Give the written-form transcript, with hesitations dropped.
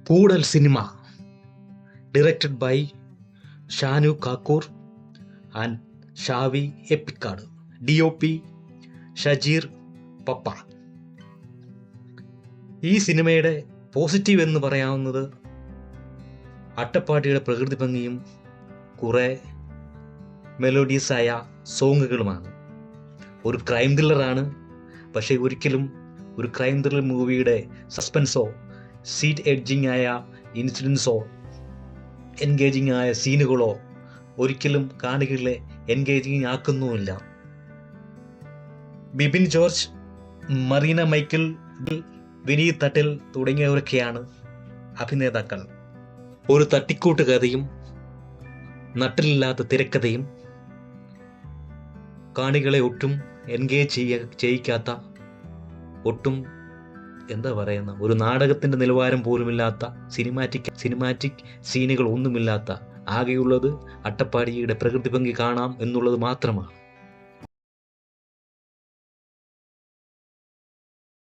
Koodal cinema directed by Shanu Kakkoor and Shavi Eppikkad, DOP Shajeer Pappa. ഈ സിനിമയുടെ positive എന്ന് പറയാവുന്നത് അട്ടപ്പാടിയുടെ പ്രകൃതി ഭംഗിയും കുറേ മെലോഡിയസായ സോങ്ങുകളുമാണ്. ഒരു ക്രൈം ത്രില്ലറാണ്, പക്ഷേ ഒരിക്കലും ഒരു ക്രൈം ത്രില്ലർ മൂവിയുടെ സസ്പെൻസോ സീറ്റ് എഡ്ജിങ് ആയ ഇൻസിഡൻസോ എൻഗേജിങ് ആയ സീനുകളോ ഒരിക്കലും കാണികളെ എൻഗേജിങ് ആക്കുന്നുമില്ല. Bibin George, Marina Michael, Vineeth Thattil തുടങ്ങിയവരൊക്കെയാണ് അഭിനേതാക്കൾ. ഒരു തട്ടിക്കൂട്ട് കഥയും നട്ടിലില്ലാത്ത തിരക്കഥയും കാണികളെ ഒട്ടും എൻഗേജ് ചെയ്യിക്കാത്ത, ഒട്ടും എന്താ പറയുന്ന, ഒരു നാടകത്തിൻ്റെ നിലവാരം പോലുമില്ലാത്ത സിനിമാറ്റിക് സീനുകൾ ഒന്നുമില്ലാത്ത, ആകെയുള്ളത് അട്ടപ്പാടിയുടെ പ്രകൃതി ഭംഗി കാണാം എന്നുള്ളത് മാത്രമാണ്.